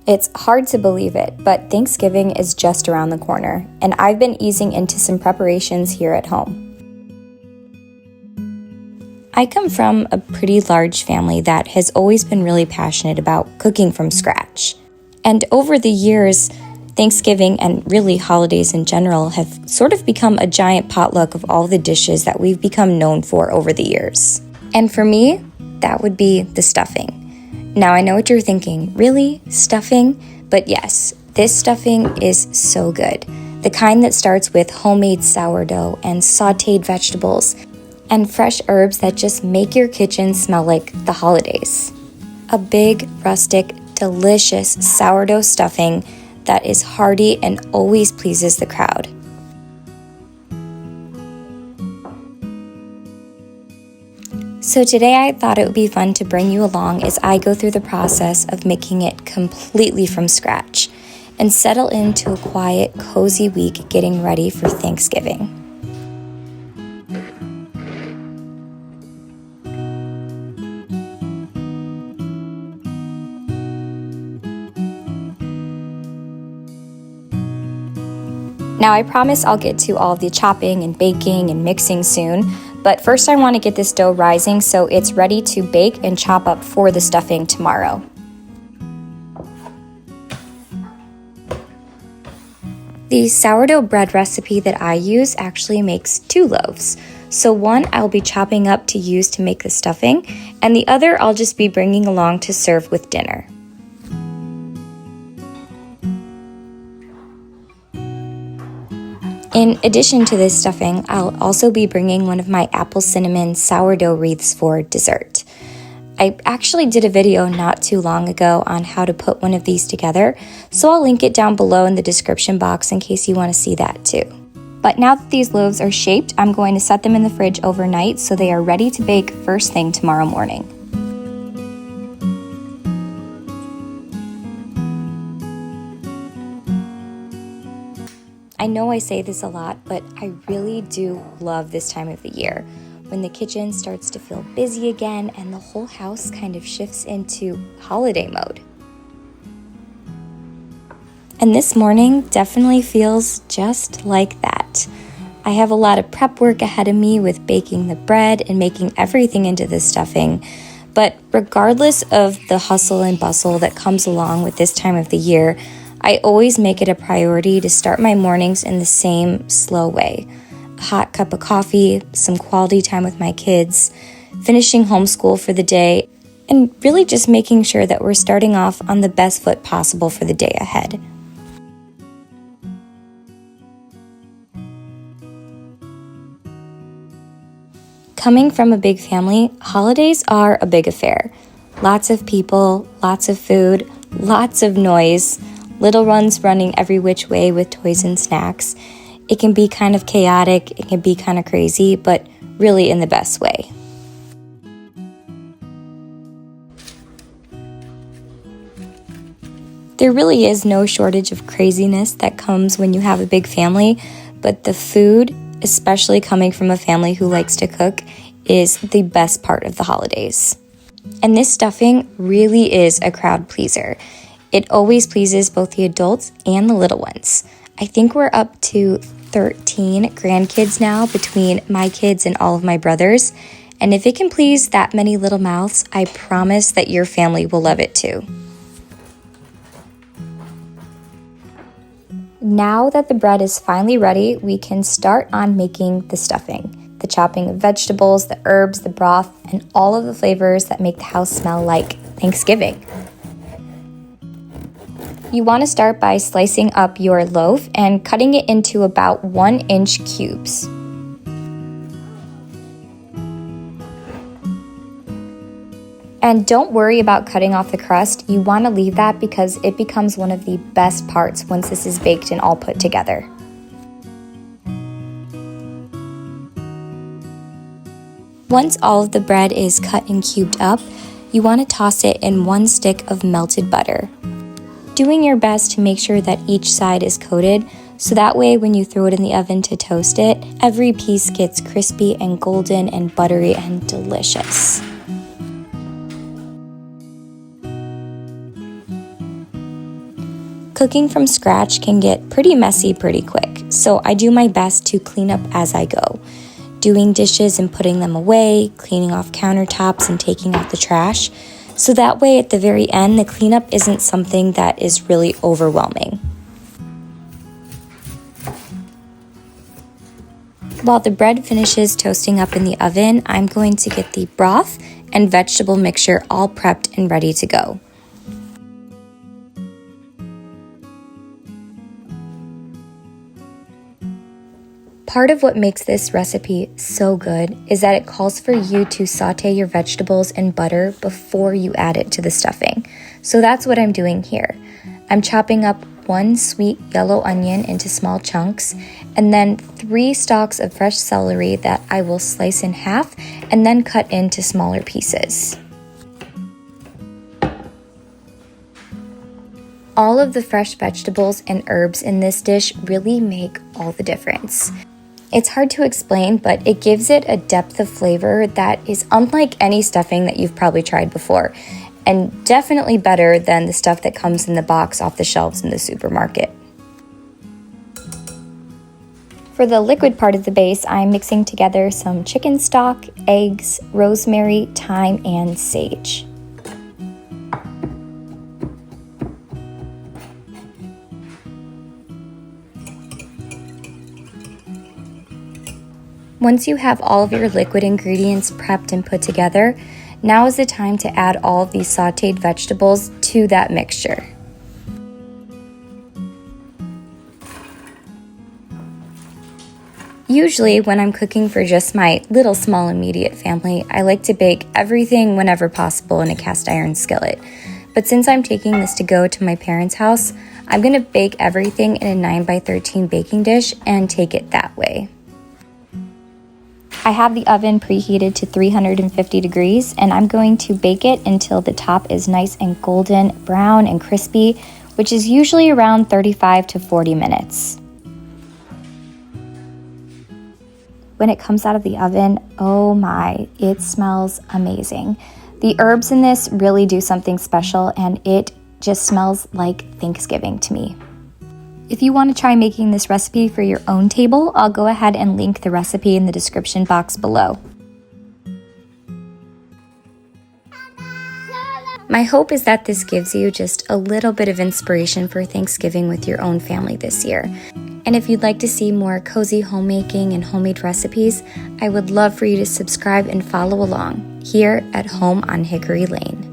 It's hard to believe it, but Thanksgiving is just around the corner, and I've been easing into some preparations here at home. I come from a pretty large family that has always been really passionate about cooking from scratch. And over the years, Thanksgiving and really holidays in general have sort of become a giant potluck of all the dishes that we've become known for over the years. And for me, that would be the stuffing. Now I know what you're thinking, really? Stuffing? But yes, this stuffing is so good. The kind that starts with homemade sourdough and sauteed vegetables and fresh herbs that just make your kitchen smell like the holidays. A big, rustic, delicious sourdough stuffing that is hearty and always pleases the crowd. So today I thought it would be fun to bring you along as I go through the process of making it completely from scratch and settle into a quiet, cozy week getting ready for Thanksgiving. Now I promise I'll get to all of the chopping and baking and mixing soon, but first I want to get this dough rising so it's ready to bake and chop up for the stuffing tomorrow. The sourdough bread recipe that I use actually makes 2 loaves. So one I'll be chopping up to use to make the stuffing, and the other I'll just be bringing along to serve with dinner. In addition to this stuffing, I'll also be bringing one of my apple cinnamon sourdough wreaths for dessert. I actually did a video not too long ago on how to put one of these together, so I'll link it down below in the description box in case you want to see that too. But now that these loaves are shaped, I'm going to set them in the fridge overnight so they are ready to bake first thing tomorrow morning. I know I say this a lot, but I really do love this time of the year, when the kitchen starts to feel busy again and the whole house kind of shifts into holiday mode. And this morning definitely feels just like that. I have a lot of prep work ahead of me with baking the bread and making everything into the stuffing, but regardless of the hustle and bustle that comes along with this time of the year, I always make it a priority to start my mornings in the same slow way. A hot cup of coffee, some quality time with my kids, finishing homeschool for the day, and really just making sure that we're starting off on the best foot possible for the day ahead. Coming from a big family, holidays are a big affair. Lots of people, lots of food, lots of noise, little ones running every which way with toys and snacks. It can be kind of chaotic, it can be kind of crazy, but really in the best way. There really is no shortage of craziness that comes when you have a big family, but the food, especially coming from a family who likes to cook, is the best part of the holidays. And this stuffing really is a crowd pleaser. It always pleases both the adults and the little ones. I think we're up to 13 grandkids now between my kids and all of my brothers. And if it can please that many little mouths, I promise that your family will love it too. Now that the bread is finally ready, we can start on making the stuffing. The chopping of vegetables, the herbs, the broth, and all of the flavors that make the house smell like Thanksgiving. You want to start by slicing up your loaf and cutting it into about 1-inch cubes. And don't worry about cutting off the crust. You want to leave that because it becomes one of the best parts once this is baked and all put together. Once all of the bread is cut and cubed up, you want to toss it in 1 stick of melted butter, doing your best to make sure that each side is coated, so that way when you throw it in the oven to toast it, every piece gets crispy and golden and buttery and delicious. Cooking from scratch can get pretty messy pretty quick, so I do my best to clean up as I go, doing dishes and putting them away, cleaning off countertops and taking out the trash, so that way at the very end the cleanup isn't something that is really overwhelming. While the bread finishes toasting up in the oven, I'm going to get the broth and vegetable mixture all prepped and ready to go. Part of what makes this recipe so good is that it calls for you to saute your vegetables in butter before you add it to the stuffing. So that's what I'm doing here. I'm chopping up 1 sweet yellow onion into small chunks, and then 3 stalks of fresh celery that I will slice in half and then cut into smaller pieces. All of the fresh vegetables and herbs in this dish really make all the difference. It's hard to explain, but it gives it a depth of flavor that is unlike any stuffing that you've probably tried before, and definitely better than the stuff that comes in the box off the shelves in the supermarket. For the liquid part of the base, I'm mixing together some chicken stock, eggs, rosemary, thyme, and sage. Once you have all of your liquid ingredients prepped and put together, now is the time to add all of these sauteed vegetables to that mixture. Usually when I'm cooking for just my little small immediate family, I like to bake everything whenever possible in a cast iron skillet. But since I'm taking this to go to my parents' house, I'm going to bake everything in a 9x13 baking dish and take it that way. I have the oven preheated to 350 degrees, and I'm going to bake it until the top is nice and golden brown and crispy, which is usually around 35 to 40 minutes. When it comes out of the oven, oh my, it smells amazing. The herbs in this really do something special, and it just smells like Thanksgiving to me. If you want to try making this recipe for your own table, I'll go ahead and link the recipe in the description box below. My hope is that this gives you just a little bit of inspiration for Thanksgiving with your own family this year. And if you'd like to see more cozy homemaking and homemade recipes, I would love for you to subscribe and follow along here at Home on Hickory Lane.